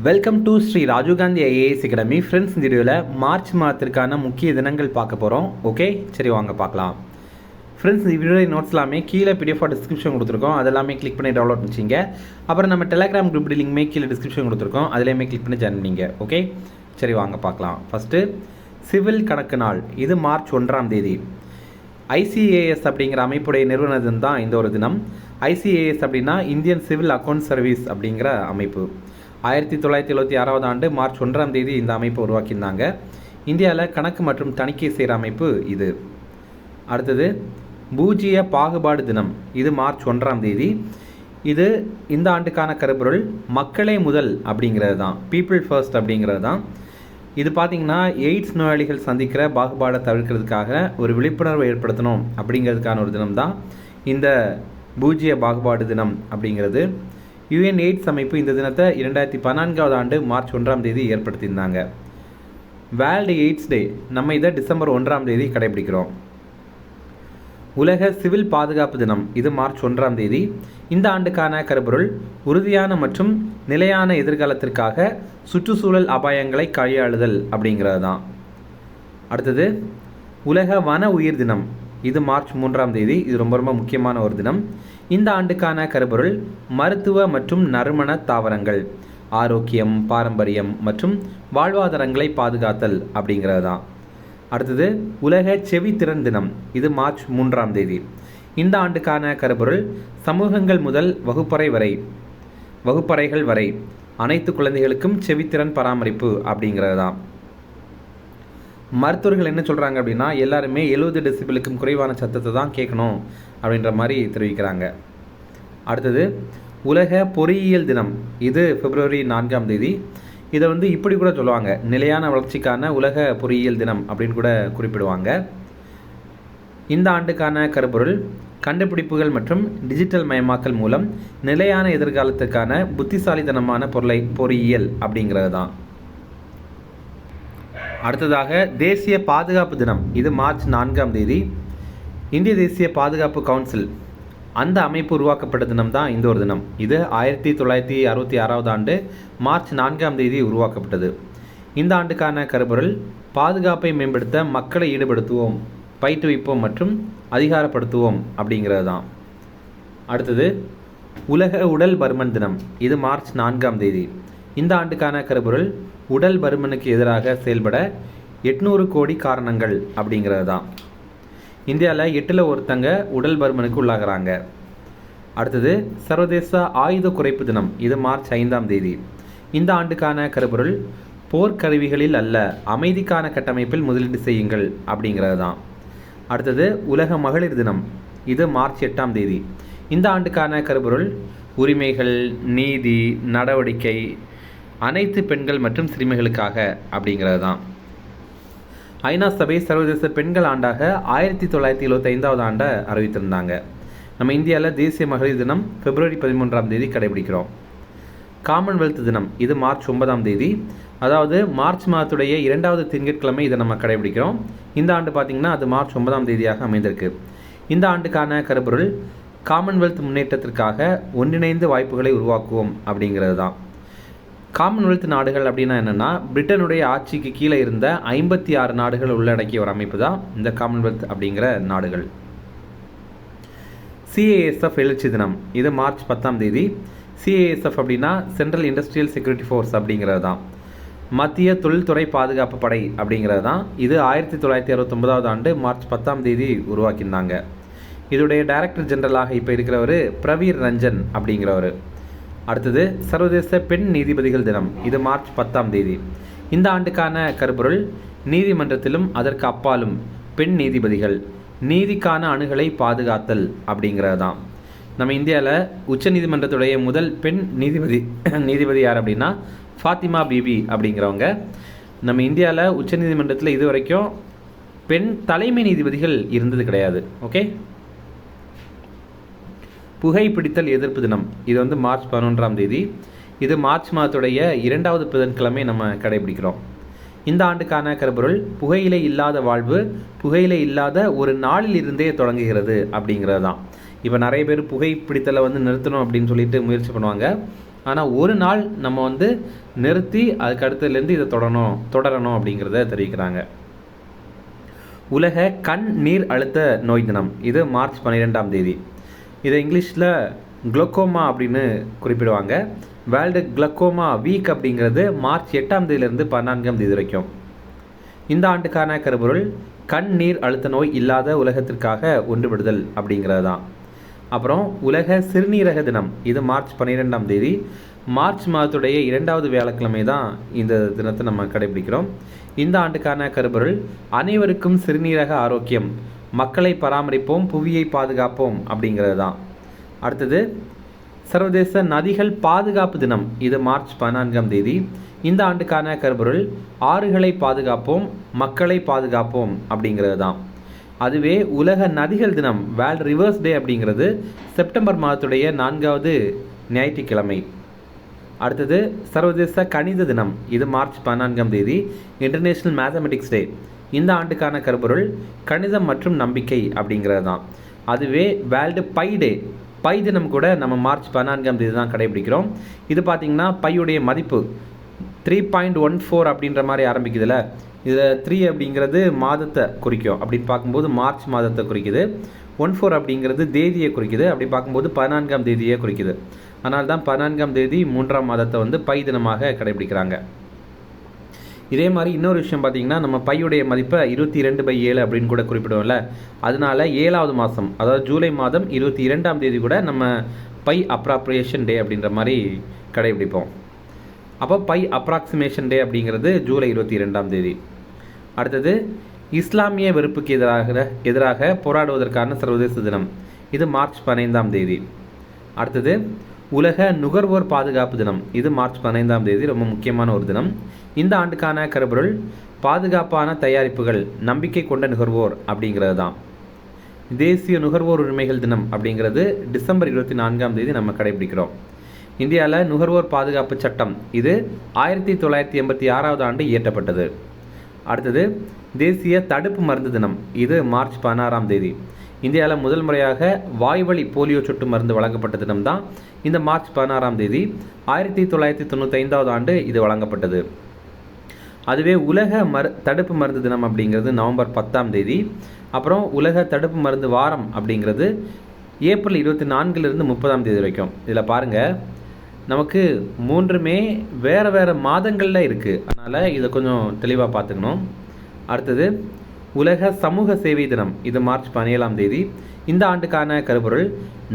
Welcome to Shri Rajiv Gandhi IAS academy. Friends, இந்த வீடியோவில் March மாதத்திற்கான முக்கிய தினங்கள் பார்க்க போகிறோம். ஓகே, சரி வாங்க பார்க்கலாம். ஃப்ரெண்ட்ஸ், இந்த வீடியோ நோட்ஸ் எல்லாமே கீழே பிடிஎஃப் டிஸ்கிரிப்ஷன் கொடுத்துருக்கோம். அதெல்லாமே கிளிக் பண்ணி டவுன்லோட் பண்ணிச்சிங்க. அப்புறம் நம்ம டெலிகிராம் குரூப் லிங்க்மே கீழே டிஸ்கிரிப்ஷன் கொடுத்துருக்கோம். அதிலேயுமே கிளிக் பண்ணி ஜாயின் பண்ணிங்க. ஓகே, சரி வாங்க பார்க்கலாம். ஃபஸ்ட்டு சிவில் கணக்கு நாள், இது மார்ச் 1ஆம் தேதி. ஐசிஏஎஸ் அப்படிங்கிற அமைப்புடைய நிறுவன தினம் தான் இந்த ஒரு தினம். ஐசிஏஎஸ் அப்படின்னா இந்தியன் சிவில் அக்கௌண்ட் சர்வீஸ் அப்படிங்கிற அமைப்பு. 1976 ஆண்டு மார்ச் 1ஆம் தேதி இந்த அமைப்பை உருவாக்கியிருந்தாங்க. இந்தியாவில் கணக்கு மற்றும் தணிக்கை செய்கிற அமைப்பு இது. அடுத்தது பூஜ்ஜிய பாகுபாடு தினம், இது மார்ச் 1ஆம் தேதி. இது இந்த ஆண்டுக்கான கருப்பொருள் மக்களே முதல் அப்படிங்கிறது தான், பீப்புள் ஃபர்ஸ்ட் அப்படிங்கிறது தான். இது பார்த்திங்கன்னா எய்ட்ஸ் நோயாளிகள் சந்திக்கிற பாகுபாடை தவிர்க்கிறதுக்காக ஒரு விழிப்புணர்வை ஏற்படுத்தணும் அப்படிங்கிறதுக்கான ஒரு தினம் தான் இந்த பூஜ்ஜிய பாகுபாடு தினம் அப்படிங்கிறது. யுஎன் எய்ட்ஸ் அமைப்பு இந்த தினத்தை 2014 ஆண்டு மார்ச் 1ஆம் தேதி ஏற்படுத்தியிருந்தாங்க. வேர்ல்டு எய்ட்ஸ் டே, நம்ம இதை டிசம்பர் 1ஆம் தேதி கடைபிடிக்கிறோம். உலக சிவில் பாதுகாப்பு தினம், இது மார்ச் 1ஆம் தேதி. இந்த ஆண்டுக்கான கருப்பொருள் உறுதியான மற்றும் நிலையான எதிர்காலத்திற்காக சுற்றுச்சூழல் அபாயங்களை கையாளுதல் அப்படிங்கிறது தான். அடுத்தது உலக வன உயிர் தினம், இது மார்ச் 3ஆம் தேதி. இது ரொம்ப ரொம்ப முக்கியமான ஒரு தினம். இந்த ஆண்டுக்கான கருப்பொருள் மருத்துவ மற்றும் நறுமண தாவரங்கள், ஆரோக்கியம், பாரம்பரியம் மற்றும் வாழ்வாதாரங்களை பாதுகாத்தல் அப்படிங்கிறது தான். அடுத்தது உலக செவித்திறன் தினம், இது மார்ச் 3ஆம் தேதி. இந்த ஆண்டுக்கான கருப்பொருள் சமூகங்கள் முதல் வகுப்பறைகள் வரை அனைத்து குழந்தைகளுக்கும் செவித்திறன் பராமரிப்பு அப்படிங்கிறது தான். மருத்துவர்கள் என்ன சொல்கிறாங்க அப்படின்னா, எல்லாருமே 70 டெசிபிளுக்கும் குறைவான சத்தத்தை தான் கேட்கணும் அப்படின்ற மாதிரி தெரிவிக்கிறாங்க. அடுத்தது உலக பொறியியல் தினம், இது பிப்ரவரி 4ஆம் தேதி. இதை இப்படி கூட சொல்லுவாங்க, நிலையான வளர்ச்சிக்கான உலக பொறியியல் தினம் அப்படின்னு கூட குறிப்பிடுவாங்க. இந்த ஆண்டுக்கான கருப்பொருள் கண்டுபிடிப்புகள் மற்றும் டிஜிட்டல் மயமாக்கல் மூலம் நிலையான எதிர்காலத்துக்கான புத்திசாலித்தனமான பொறியியல் அப்படிங்கிறது தான். அடுத்ததாக தேசிய பாதுகாப்பு தினம், இது மார்ச் 4ஆம் தேதி. இந்திய தேசிய பாதுகாப்பு கவுன்சில் அந்த அமைப்பு உருவாக்கப்பட்ட தினம் தான் இந்த ஒரு தினம். இது 1966 ஆண்டு மார்ச் 4ஆம் தேதி உருவாக்கப்பட்டது. இந்த ஆண்டுக்கான கருப்பொருள் பாதுகாப்பை மேம்படுத்த மக்களை ஈடுபடுத்துவோம், பயிற்றுவிப்போம் மற்றும் அதிகாரப்படுத்துவோம் அப்படிங்கிறது தான். அடுத்தது உலக உடல் பருமன் தினம், இது மார்ச் 4ஆம் தேதி. இந்த ஆண்டுக்கான கருப்பொருள் உடல் பருமனுக்கு எதிராக செயல்பட 800 கோடி காரணங்கள் அப்படிங்கிறது தான். இந்தியாவில் 8ல் ஒருத்தங்க உடல் பருமனுக்கு உள்ளாகிறாங்க. அடுத்தது சர்வதேச ஆயுத குறைப்பு தினம், இது மார்ச் 5ஆம் தேதி. இந்த ஆண்டுக்கான கருப்பொருள் போர்க்கருவிகளில் அல்ல, அமைதிக்கான கட்டமைப்பில் முதலீடு செய்யுங்கள் அப்படிங்கிறது தான். அடுத்தது உலக மகளிர் தினம், இது மார்ச் 8ஆம் தேதி. இந்த ஆண்டுக்கான கருப்பொருள் உரிமைகள், நீதி, நடவடிக்கை அனைத்து பெண்கள் மற்றும் சிறுமிகளுக்காக அப்படிங்கிறது தான். ஐநா சபை சர்வதேச பெண்கள் ஆண்டாக 1975 ஆண்டை அறிவித்திருந்தாங்க. நம்ம இந்தியாவில் தேசிய மகளிர் தினம் பிப்ரவரி 13ஆம் தேதி கடைபிடிக்கிறோம். காமன்வெல்த் தினம், இது மார்ச் 9ஆம் தேதி. அதாவது மார்ச் மாதத்துடைய 2வது திங்கட்கிழமை இதை நம்ம கடைபிடிக்கிறோம். இந்த ஆண்டு பார்த்திங்கன்னா அது மார்ச் 9ஆம் தேதியாக அமைந்திருக்கு. இந்த ஆண்டுக்கான கருப்பொருள் காமன்வெல்த் முன்னேற்றத்திற்காக ஒன்றிணைந்து வாய்ப்புகளை உருவாக்குவோம் அப்படிங்கிறது தான். காமன்வெல்த் நாடுகள் அப்படின்னா என்னென்னா, பிரிட்டனுடைய ஆட்சிக்கு கீழே இருந்த 56 நாடுகள் உள்ளடக்கிய ஒரு அமைப்பு தான் இந்த காமன்வெல்த் அப்படிங்கிற நாடுகள். சிஏஎஸ்எஃப் எழுச்சி தினம், இது மார்ச் 10ஆம் தேதி. சிஏஎஸ்எஃப் அப்படின்னா சென்ட்ரல் இண்டஸ்ட்ரியல் செக்யூரிட்டி ஃபோர்ஸ் அப்படிங்கிறது தான். மத்திய தொழில்துறை பாதுகாப்பு படை அப்படிங்கிறது தான். இது 1969 ஆண்டு மார்ச் 10ஆம் தேதி உருவாக்கியிருந்தாங்க. இதோடைய டைரக்டர் ஜெனரலாக இப்போ இருக்கிறவர் பிரவீர் ரஞ்சன் அப்படிங்கிறவர். அடுத்தது சர்வதேச பெண் நீதிபதிகள் தினம், இது மார்ச் 10ஆம் தேதி. இந்த ஆண்டுக்கான கருப்பொருள் நீதிமன்றத்திலும் அதற்கு அப்பாலும் பெண் நீதிபதிகள், நீதிக்கான அணுகலை பாதுகாத்தல் அப்படிங்கிறது தான். நம்ம இந்தியாவில் உச்ச நீதிமன்றத்துடைய முதல் பெண் நீதிபதி யார் அப்படின்னா ஃபாத்திமா பிபி அப்படிங்கிறவங்க. நம்ம இந்தியாவில் உச்ச நீதிமன்றத்தில் இது வரைக்கும் பெண் தலைமை நீதிபதிகள் இருந்தது கிடையாது. ஓகே, புகைப்பிடித்தல் எதிர்ப்பு தினம், இது மார்ச் 11ஆம் தேதி. இது மார்ச் மாதத்துடைய 2வது புதன்கிழமை நம்ம கடைபிடிக்கிறோம். இந்த ஆண்டுக்கான கருப்பொருள் புகையிலை இல்லாத வாழ்வு, புகையிலை இல்லாத ஒரு நாளில் இருந்தே தொடங்குகிறது அப்படிங்கிறது தான். இப்போ நிறைய பேர் புகைப்பிடித்தலை நிறுத்தணும் அப்படின்னு சொல்லிட்டு முயற்சி பண்ணுவாங்க. ஆனால் ஒரு நாள் நம்ம வந்து நிறுத்தி அதுக்கு அடுத்ததுலேருந்து இதை தொடரணும் அப்படிங்கிறத தெரிவிக்கிறாங்க. உலக கண் நீர் அழுத்த நோய் தினம், இது மார்ச் 12ஆம் தேதி. இதை இங்கிலீஷில் குளோக்கோமா அப்படின்னு குறிப்பிடுவாங்க. வேர்ல்டு குளோக்கோமா வீக் அப்படிங்கிறது மார்ச் 8ஆம் தேதியிலிருந்து 14ஆம் தேதி வரைக்கும். இந்த ஆண்டுக்கான கருப்பொருள் கண் நீர் அழுத்த நோய் இல்லாத உலகத்திற்காக ஒன்றுபடுதல் அப்படிங்கிறது தான். அப்புறம் உலக சிறுநீரக தினம், இது மார்ச் 12ஆம் தேதி. மார்ச் மாதத்துடைய 2வது வியாழக்கிழமை தான் இந்த தினத்தை நம்ம கடைபிடிக்கிறோம். இந்த ஆண்டுக்கான கருப்பொருள் அனைவருக்கும் சிறுநீரக ஆரோக்கியம், மக்களை பராமரிப்போம், புவியை பாதுகாப்போம் அப்படிங்கிறது தான். அடுத்தது சர்வதேச நதிகள் பாதுகாப்பு தினம், இது மார்ச் 14ஆம் தேதி. இந்த ஆண்டுக்கான கருப்பொருள் ஆறுகளை பாதுகாப்போம், மக்களை பாதுகாப்போம் அப்படிங்கிறது தான். அதுவே உலக நதிகள் தினம், வேர்ல்ட் ரிவர்ஸ் டே அப்படிங்கிறது செப்டம்பர் மாதத்துடைய 4வது ஞாயிற்றுக்கிழமை. அடுத்தது சர்வதேச கணித தினம், இது மார்ச் 14ஆம் தேதி, இன்டர்நேஷ்னல் மேத்தமெட்டிக்ஸ் டே. இந்த ஆண்டுக்கான கருப்பொருள் கணிதம் மற்றும் நம்பிக்கை அப்படிங்கிறது தான். அதுவே வேர்ல்டு பை டே, பை தினம் கூட நம்ம மார்ச் 14ஆம் தேதி தான் கடைபிடிக்கிறோம். இது பார்த்திங்கன்னா பையுடைய மதிப்பு 3.14 அப்படின்ற மாதிரி ஆரம்பிக்குதுல்ல, இதில் 3 அப்படிங்கிறது மாதத்தை குறிக்கும். அப்படின்னு பார்க்கும்போது மார்ச் மாதத்தை குறிக்குது. 14 அப்படிங்கிறது தேதியை குறிக்குது. அப்படி பார்க்கும்போது 14ஆம் தேதியை குறிக்குது. அதனால தான் 14ஆம் தேதி 3ஆம் மாதத்தை வந்து பை தினமாக கடைபிடிக்கிறாங்க. இதே மாதிரி இன்னொரு விஷயம் பார்த்திங்கன்னா, நம்ம பையுடைய மதிப்பை 22/7 அப்படின்னு கூட குறிப்பிடுவோம்ல, அதனால 7வது மாதம், அதாவது ஜூலை மாதம் 22ஆம் தேதி கூட நம்ம பை அப்ராப்ரியேஷன் டே அப்படின்ற மாதிரி கடைபிடிப்போம். அப்போ பை அப்ராக்சிமேஷன் டே அப்படிங்கிறது ஜூலை 22ஆம் தேதி. அடுத்தது இஸ்லாமிய வெறுப்புக்கு எதிராக போராடுவதற்கான சர்வதேச தினம், இது மார்ச் 15ஆம் தேதி. அடுத்தது உலக நுகர்வோர் பாதுகாப்பு தினம், இது மார்ச் 15ஆம் தேதி, ரொம்ப முக்கியமான ஒரு தினம். இந்த ஆண்டுக்கான கருப்பொருள் பாதுகாப்பான தயாரிப்புகள், நம்பிக்கை கொண்ட நுகர்வோர் அப்படிங்கிறது தான். தேசிய நுகர்வோர் உரிமைகள் தினம் அப்படிங்கிறது டிசம்பர் 24ஆம் தேதி நம்ம கடைபிடிக்கிறோம். இந்தியாவில் நுகர்வோர் பாதுகாப்பு சட்டம், இது 1986ஆவது ஆண்டு இயற்றப்பட்டது. அடுத்தது தேசிய தடுப்பு மருந்து தினம், இது மார்ச் 16ஆம் தேதி. இந்தியாவில் முதல் முறையாக வாய்வழி போலியோ சொட்டு மருந்து வழங்கப்பட்ட தினம் தான் இந்த மார்ச் 16ஆம் தேதி. 1995ஆவது ஆண்டு இது வழங்கப்பட்டது. அதுவே உலக தடுப்பு மருந்து தினம் அப்படிங்கிறது நவம்பர் 10ஆம் தேதி. அப்புறம் உலக தடுப்பு மருந்து வாரம் அப்படிங்கிறது ஏப்ரல் 24லிருந்து 30ஆம் தேதி வரைக்கும். இதில் பாருங்கள், நமக்கு 3மே வேறு மாதங்களில் இருக்குது. அதனால் இதை கொஞ்சம் தெளிவாக பார்த்துக்கணும். அடுத்தது உலக சமூக சேவை தினம், இது மார்ச் 17ஆம் தேதி. இந்த ஆண்டுக்கான கருப்பொருள்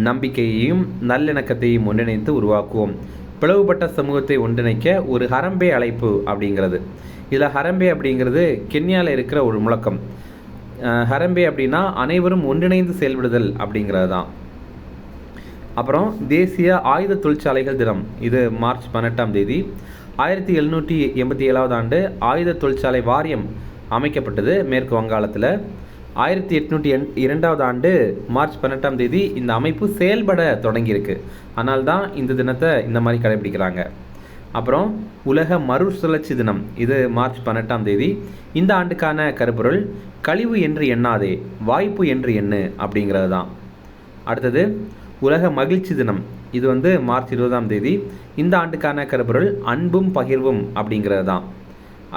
நம்பிக்கையையும் நல்லிணக்கத்தையும் ஒன்றிணைத்து உருவாக்குவோம், பிளவுபட்ட சமூகத்தை ஒன்றிணைக்க ஒரு ஹரம்பே அழைப்பு அப்படிங்கிறது. இதில் ஹரம்பே அப்படிங்கிறது கென்யாவில் இருக்கிற ஒரு முழக்கம். ஹரம்பே அப்படின்னா அனைவரும் ஒன்றிணைந்து செயல்படுதல் அப்படிங்கிறது தான். அப்புறம் தேசிய ஆயுத தொழிற்சாலைகள் தினம், இது மார்ச் 18ஆம் தேதி. 1787ஆவது ஆண்டு ஆயுத தொழிற்சாலை வாரியம் அமைக்கப்பட்டது மேற்கு வங்காளத்தில். 1802ஆவது ஆண்டு மார்ச் 18ஆம் தேதி இந்த அமைப்பு செயல்பட தொடங்கியிருக்கு. அதனால தான் இந்த தினத்தை இந்த மாதிரி கடைபிடிக்கிறாங்க. அப்புறம் உலக மறுசுழற்சி தினம், இது மார்ச் 18ஆம் தேதி. இந்த ஆண்டுக்கான கருப்பொருள் கழிவு என்று எண்ணாதே, வாய்ப்பு என்று எண்ணு அப்படிங்கிறது தான். அடுத்தது உலக மகிழ்ச்சி தினம், இது வந்து மார்ச் 20ஆம் தேதி. இந்த ஆண்டுக்கான கருப்பொருள் அன்பும் பகிர்வும் அப்படிங்கிறது தான்.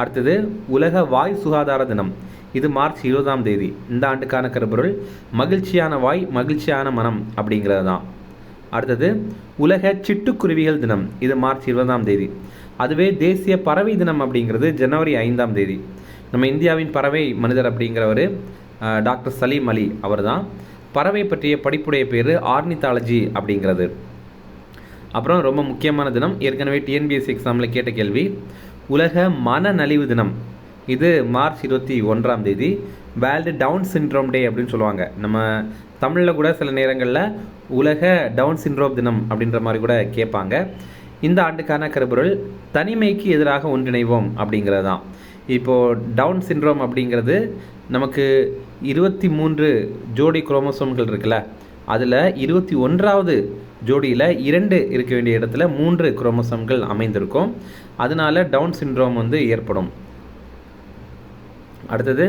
அடுத்தது உலக வாய் சுகாதார தினம், இது மார்ச் 20ஆம் தேதி. இந்த ஆண்டுக்கான கருப்பொருள் மகிழ்ச்சியான வாய், மகிழ்ச்சியான மனம் அப்படிங்கிறது தான். அடுத்தது உலக சிட்டுக்குருவிகள் தினம், இது மார்ச் 20ஆம் தேதி. அதுவே தேசிய பறவை தினம் அப்படிங்கிறது ஜனவரி 5ஆம் தேதி. நம்ம இந்தியாவின் பறவை மனிதர் அப்படிங்கிறவர் டாக்டர் சலீம் அலி அவர் தான். பறவை பற்றிய படிப்புடைய பேர் ஆர்னித்தாலஜி அப்படிங்கிறது. அப்புறம் ரொம்ப முக்கியமான தினம், ஏற்கனவே டிஎன்பிஎஸ்சி எக்ஸாமில் கேட்ட கேள்வி, உலக மனநலிவு தினம், இது மார்ச் 21ஆம் தேதி. வேர்ல்டு டவுன் சிண்ட்ரோம் டே அப்படின்னு சொல்லுவாங்க. நம்ம தமிழில் கூட சில நேரங்களில் உலக டவுன் சிண்ட்ரோம் தினம் அப்படின்ற மாதிரி கூட கேட்பாங்க. இந்த ஆண்டுக்கான கருப்பொருள் தனிமைக்கு எதிராக ஒன்றிணைவோம் அப்படிங்கிறது தான். இப்போது டவுன் சிண்ட்ரோம் அப்படிங்கிறது நமக்கு 23 ஜோடி குரோமோசோம்கள் இருக்குல்ல, அதில் 21வது ஜோடியில் 2 இருக்க வேண்டிய இடத்துல 3 குரோமோசோம்கள் அமைந்திருக்கும். அதனால டவுன் சிண்ட்ரோம் வந்து ஏற்படும். அடுத்தது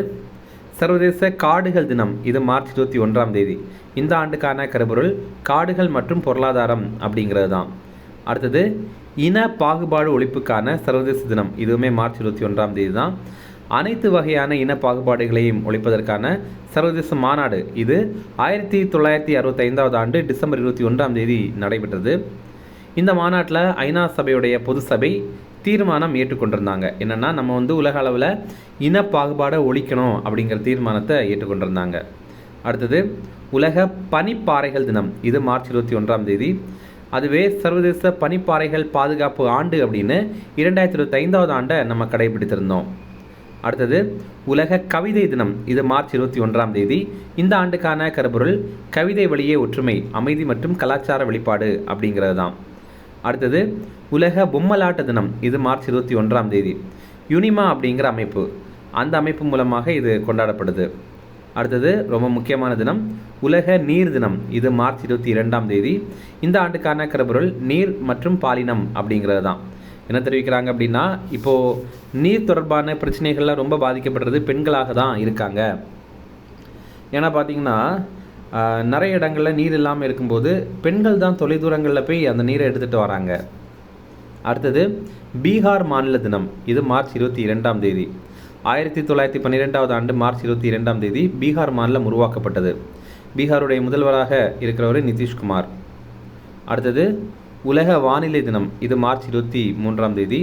சர்வதேச காடுகள் தினம், இது மார்ச் 21ஆம் தேதி. இந்த ஆண்டுக்கான கருப்பொருள் காடுகள் மற்றும் பொருளாதாரம் அப்படிங்கிறது தான். அடுத்தது இன பாகுபாடு ஒழிப்புக்கான சர்வதேச தினம், இதுவுமே மார்ச் 21ஆம் தேதி தான். அனைத்து வகையான இன பாகுபாடுகளையும் ஒழிப்பதற்கான சர்வதேச மாநாடு, இது 1965ஆவது ஆண்டு டிசம்பர் 21ஆம் தேதி நடைபெற்றது. இந்த மாநாட்டில் ஐநா சபையுடைய பொது சபை தீர்மானம் ஏற்றுக்கொண்டிருந்தாங்க. என்னென்னா, நம்ம வந்து உலக அளவில் இன பாகுபாடை ஒழிக்கணும் அப்படிங்கிற தீர்மானத்தை ஏற்றுக்கொண்டிருந்தாங்க. அடுத்தது உலக பனிப்பாறைகள் தினம், இது மார்ச் 21ஆம் தேதி. அதுவே சர்வதேச பனிப்பாறைகள் பாதுகாப்பு ஆண்டு அப்படின்னு 2025ஆவது ஆண்டை நம்ம கடைபிடித்திருந்தோம். அடுத்தது உலக கவிதை தினம், இது மார்ச் 21ஆம் தேதி. இந்த ஆண்டுக்கான கருப்பொருள் கவிதை வழியே ஒற்றுமை, அமைதி மற்றும் கலாச்சார வெளிப்பாடு அப்படிங்கிறது தான். அடுத்தது உலக பொம்மலாட்ட தினம், இது மார்ச் 21ஆம் தேதி. யுனிமா அப்படிங்கிற அமைப்பு, அந்த அமைப்பு மூலமாக இது கொண்டாடப்படுது. அடுத்தது ரொம்ப முக்கியமான தினம் உலக நீர் தினம், இது மார்ச் 22ஆம் தேதி. இந்த ஆண்டுக்கான கருப்பொருள் நீர் மற்றும் பாலினம் அப்படிங்கிறது தான். என்ன தெரிவிக்கிறாங்க அப்படின்னா, இப்போது நீர் தொடர்பான பிரச்சனைகள்லாம் ரொம்ப பாதிக்கப்படுறது பெண்களாக தான் இருக்காங்க. ஏன்னா பார்த்திங்கன்னா, நிறைய இடங்களில் நீர் இல்லாமல் இருக்கும்போது பெண்கள் தான் தொலைதூரங்களில் போய் அந்த நீரை எடுத்துகிட்டு வராங்க. அடுத்தது பீகார் மாநில தினம், இது மார்ச் 22ஆம் தேதி. 1912ஆவது ஆண்டு மார்ச் 22ஆம் தேதி பீகார் மாநிலம் உருவாக்கப்பட்டது. பீகாருடைய முதல்வராக இருக்கிறவர் நிதிஷ்குமார். அடுத்தது உலக வானிலை தினம், இது மார்ச் 23ஆம் தேதி.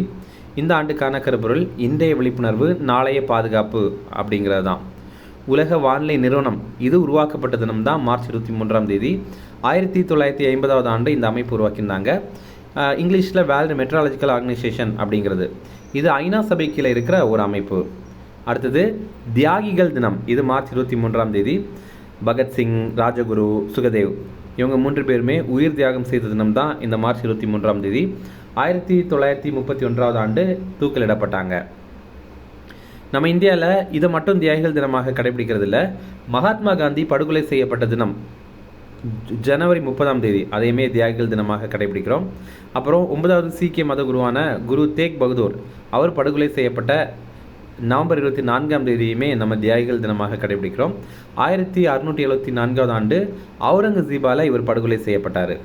இந்த ஆண்டுக்கான கருப்பொருள் இன்றைய விழிப்புணர்வு நாளைய பாதுகாப்பு அப்படிங்கிறது தான். உலக வானிலை நிறுவனம், இது உருவாக்கப்பட்ட தினம் தான் மார்ச் 23ஆம் தேதி. 1950ஆவது ஆண்டு இந்த அமைப்பு உருவாக்கியிருந்தாங்க. இங்கிலீஷில் வேர்ல்டு மெட்ராலஜிக்கல் ஆர்கனைசேஷன் அப்படிங்கிறது. இது ஐநா சபை கீழே இருக்கிற ஒரு அமைப்பு. அடுத்தது தியாகிகள் தினம், இது மார்ச் 23ஆம் தேதி. பகத்சிங், ராஜகுரு, சுகதேவ் இவங்க 3 பேருமே உயிர் தியாகம் செய்த தினம் தான் இந்த மார்ச் 23ஆம் தேதி. 1931ஆவது ஆண்டு தூக்கிலிடப்பட்டாங்க. நம்ம இந்தியாவில் இதை மட்டும் தியாகிகள் தினமாக கடைபிடிக்கிறது இல்லை. மகாத்மா காந்தி படுகொலை செய்யப்பட்ட தினம் ஜனவரி 30ஆம் தேதி, அதையுமே தியாகிகள் தினமாக கடைபிடிக்கிறோம். அப்புறம் 9வது சீக்கிய மத குருவான குரு தேக் பகதூர், அவர் படுகொலை செய்யப்பட்ட நவம்பர் 24ஆம் தேதியுமே நம்ம தியாகிகள் தினமாக கடைபிடிக்கிறோம். 1674ஆவது ஆண்டு அவுரங்கசீபால் இவர் படுகொலை செய்யப்பட்டார்.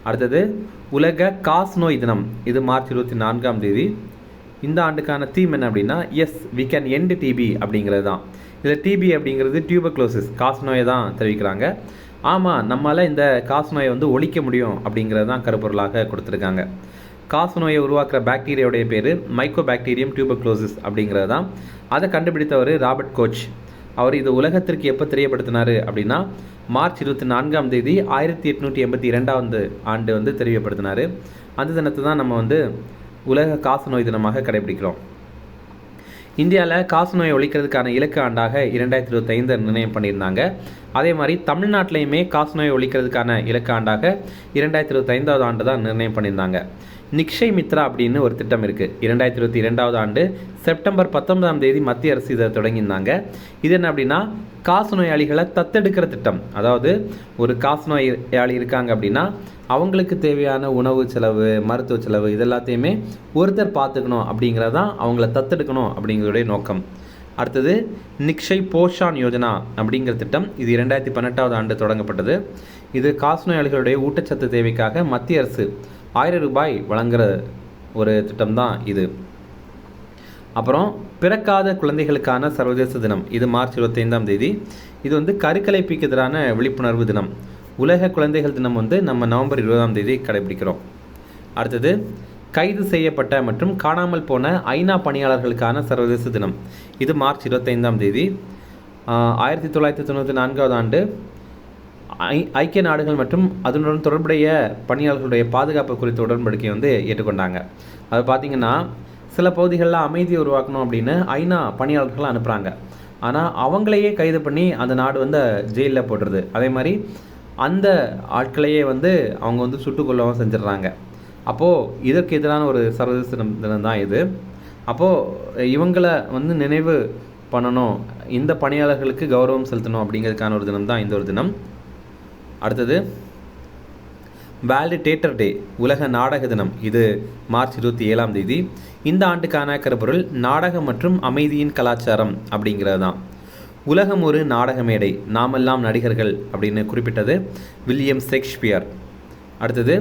அடுத்தது உலக காச நோய் தினம், இது மார்ச் 24ஆம் தேதி. இந்த ஆண்டுக்கான தீம் என்ன அப்படின்னா, yes we can end TB அப்படிங்கிறது தான். இதில் டிபி அப்படிங்கிறது டியூபர்குலோசிஸ், காச நோயை தான் தெரிவிக்கிறாங்க. ஆமாம், நம்மளால் இந்த காச நோயை வந்து ஒழிக்க முடியும் அப்படிங்கிறது தான் கருப்பொருளாக கொடுத்துருக்காங்க. காச நோயை உருவாக்குற பாக்டீரியாவுடைய பேர் மைக்கோ பாக்டீரியம் டியூபர்குலோசிஸ் அப்படிங்கிறது தான். அதை கண்டுபிடித்தவர் ராபர்ட் கோச். அவர் இது உலகத்திற்கு எப்போ தெரியப்படுத்தினார் அப்படின்னா, மார்ச் 24ஆம் தேதி 1882ஆவது ஆண்டு வந்து தெரியப்படுத்தினார். அந்த தினத்தை தான் நம்ம வந்து உலக காச நோய் தினமாக கடைபிடிக்கிறோம். இந்தியாவில் காச நோயை ஒழிக்கிறதுக்கான இலக்கு ஆண்டாக 2025 நிர்ணயம் பண்ணியிருந்தாங்க. அதே மாதிரி தமிழ்நாட்டிலையுமே காச நோயை ஒழிக்கிறதுக்கான இலக்கு ஆண்டாக 2025ஆவது ஆண்டு தான் நிர்ணயம் பண்ணியிருந்தாங்க. நிக்ஷய் மித்ரா அப்படின்னு ஒரு திட்டம் இருக்குது. 2022ஆவது ஆண்டு செப்டம்பர் 19ஆம் தேதி மத்திய அரசு இதை தொடங்கியிருந்தாங்க. இது என்ன அப்படின்னா, காச நோயாளிகளை தத்தெடுக்கிற திட்டம். அதாவது ஒரு காச நோயாளி இருக்காங்க அப்படின்னா அவங்களுக்கு தேவையான உணவு செலவு, மருத்துவ செலவு இதெல்லாத்தையுமே ஒருத்தர் பார்த்துக்கணும் அப்படிங்கிறது தான், அவங்கள தத்தெடுக்கணும் அப்படிங்கிறதுடைய நோக்கம். அடுத்தது நிக்ஷய் போஷான் யோஜனா அப்படிங்கிற திட்டம். இது 2018ஆவது ஆண்டு தொடங்கப்பட்டது. இது காச நோயாளிகளுடைய ஊட்டச்சத்து தேவைக்காக மத்திய அரசு 1000 ரூபாய் வழங்குகிற ஒரு திட்டம் தான் இது. அப்புறம் பிறக்காத குழந்தைகளுக்கான சர்வதேச தினம், இது மார்ச் 25ஆம் தேதி. இது வந்து கருக்கலைப்புக்கு எதிரான விழிப்புணர்வு தினம். உலக குழந்தைகள் தினம் வந்து நம்ம நவம்பர் 20ஆம் தேதி கடைபிடிக்கிறோம். அடுத்தது கைது செய்யப்பட்ட மற்றும் காணாமல் போன ஐநா பணியாளர்களுக்கான சர்வதேச தினம், இது மார்ச் 25ஆம் தேதி. 1994ஆவது ஆண்டு ஐக்கிய நாடுகள் மற்றும் அதனுடன் தொடர்புடைய பணியாளர்களுடைய பாதுகாப்பு குறித்த உடன்படிக்கை வந்து ஏற்றுக்கொண்டாங்க. அது பார்த்திங்கன்னா, சில பகுதிகளில் அமைதியை உருவாக்கணும் அப்படின்னு ஐநா பணியாளர்கள் அனுப்புகிறாங்க. ஆனால் அவங்களையே கைது பண்ணி அந்த நாடு வந்து ஜெயிலில் போடுறது, அதே மாதிரி அந்த ஆட்களையே வந்து அவங்க வந்து சுட்டுக்கொள்ளவும் செஞ்சிடறாங்க. அப்போது இதற்கு எதிரான ஒரு சர்வதேச தினம் தான் இது. அப்போது இவங்களை வந்து நினைவு பண்ணணும், இந்த பணியாளர்களுக்கு கௌரவம் செலுத்தணும் அப்படிங்கிறதுக்கான ஒரு தினம் தான் இந்த ஒரு தினம். அடுத்தது வேர்ல்டு தியேட்டர் டே, உலக நாடக தினம். இது மார்ச் 27ஆம் தேதி. இந்த ஆண்டுக்கான கருப்பொருள் நாடகம் மற்றும் அமைதியின் கலாச்சாரம் அப்படிங்கிறது தான். உலகம் ஒரு நாடக மேடை, நாமெல்லாம் நடிகர்கள் அப்படின்னு குறிப்பிட்டது வில்லியம் ஷேக்ஸ்பியர். அடுத்தது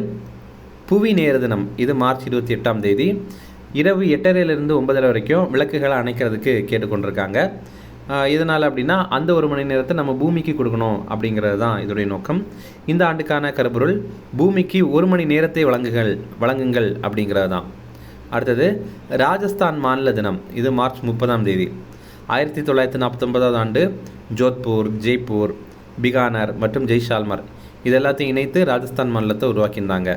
புவி நேர தினம், இது மார்ச் 28ஆம் தேதி. இரவு 8:30லேருந்து 9:30 வரைக்கும் விளக்குகளை அணைக்கிறதுக்கு கேட்டுக்கொண்டிருக்காங்க. இதனால் அப்படின்னா அந்த 1 மணி நேரத்தை நம்ம பூமிக்கு கொடுக்கணும் அப்படிங்கிறது தான் இதோடைய நோக்கம். இந்த ஆண்டுக்கான கருப்பொருள் பூமிக்கு 1 மணி நேரத்தை வழங்குங்கள் அப்படிங்கிறது தான். அடுத்தது ராஜஸ்தான் மாநில தினம், இது மார்ச் 30ஆம் தேதி. 1949ஆம் ஆண்டு ஜோத்பூர், ஜெய்ப்பூர், பிகானர் மற்றும் ஜெய்சால்மர் இது எல்லாத்தையும் இணைத்து ராஜஸ்தான் மாநிலத்தை உருவாக்கியிருந்தாங்க.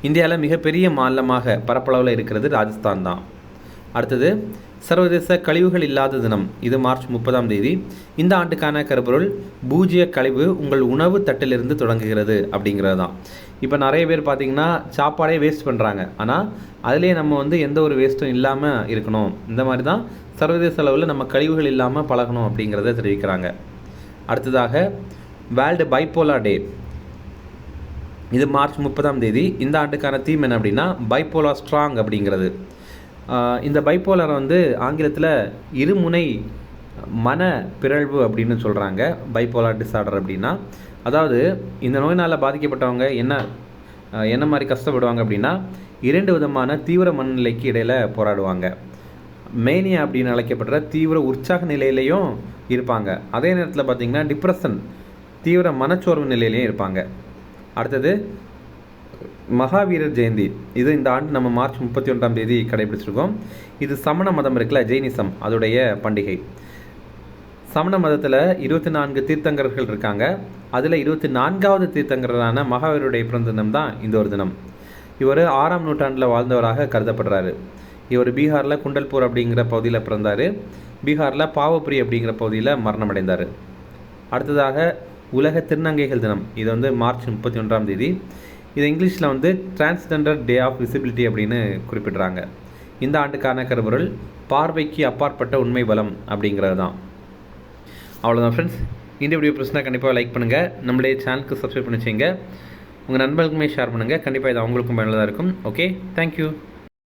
இந்தியாவில் மிகப்பெரிய மாநிலமாக பரப்பளவில் இருக்கிறது ராஜஸ்தான் தான். அடுத்தது சர்வதேச கழிவுகள் இல்லாத தினம், இது மார்ச் 30ஆம் தேதி. இந்த ஆண்டுக்கான கருப்பொருள் பூஜ்ய கழிவு உங்கள் உணவு தட்டிலிருந்து தொடங்குகிறது அப்படிங்கிறது தான். இப்போ நிறைய பேர் பார்த்திங்கன்னா சாப்பாடே வேஸ்ட் பண்ணுறாங்க, ஆனால் அதிலே நம்ம எந்த ஒரு வேஸ்ட்டும் இல்லாமல் இருக்கணும். இந்த மாதிரி தான் சர்வதேச அளவில் நம்ம கழிவுகள் இல்லாமல் பழகணும் அப்படிங்கிறத தெரிவிக்கிறாங்க. அடுத்ததாக வேர்ல்டு பைப்போலார் டே, இது மார்ச் 30ஆம் தேதி. இந்த ஆண்டுக்கான தீம் என்ன அப்படின்னா பைப்போலார் ஸ்ட்ராங் அப்படிங்கிறது. இந்த பைப்போலரை ஆங்கிலத்தில் இருமுனை மன பிறழ்வு அப்படின்னு சொல்கிறாங்க. பைப்போலார் டிஸார்டர் அப்படின்னா, அதாவது இந்த நோயினால் பாதிக்கப்பட்டவங்க என்ன மாதிரி கஷ்டப்படுவாங்க அப்படின்னா 2 விதமான தீவிர மனநிலைக்கு இடையில் போராடுவாங்க. மேனியா அப்படின்னு அழைக்கப்படுற தீவிர உற்சாக நிலையிலையும் இருப்பாங்க. அதே நேரத்தில் பார்த்திங்கன்னா டிப்ரெஷன், தீவிர மனச்சோர்வு நிலையிலையும் இருப்பாங்க. அடுத்தது மகாவீரர் ஜெயந்தி, இது இந்த ஆண்டு நம்ம மார்ச் 31ஆம் தேதி கடைபிடிச்சிருக்கோம். இது சமண மதம் இருக்குல்ல, ஜெயினிசம், அதோடைய பண்டிகை. சமண மதத்தில் 24 தீர்த்தங்கர்கள் இருக்காங்க. அதில் 24வது தீர்த்தங்கரான மகாவீருடைய பிறந்த தினம் தான் இந்த ஒரு தினம். இவர் 6ஆம் நூற்றாண்டில் வாழ்ந்தவராக கருதப்படுறாரு. இவர் பீகாரில் குண்டல்பூர் அப்படிங்கிற பகுதியில் பிறந்தார். பீகாரில் பாவபுரி அப்படிங்கிற பகுதியில் மரணம் அடைந்தார். அடுத்ததாக உலக திருநங்கைகள் தினம், இது மார்ச் 31ஆம் தேதி. இது இங்கிலீஷில் டிரான்ஸ்ஜெண்டர் டே ஆஃப் விசிபிலிட்டி அப்படின்னு குறிப்பிட்றாங்க. இந்த ஆண்டுக்கான கருப்பொருள் பார்வைக்கு அப்பாற்பட்ட உண்மை பலம் அப்படிங்கிறது தான். அவ்வளோதான் ஃப்ரெண்ட்ஸ். இந்த வீடியோ பிரச்சனை கண்டிப்பாக லைக் பண்ணுங்கள். நம்மளுடைய சேனலுக்கு சப்ஸ்கிரைப் பண்ணி வச்சுங்க. உங்கள் நண்பர்களுக்குமே ஷேர் பண்ணுங்கள். கண்டிப்பாக இது அவங்களுக்கும் பயனுள்ளதாக இருக்கும். Okay, thank you.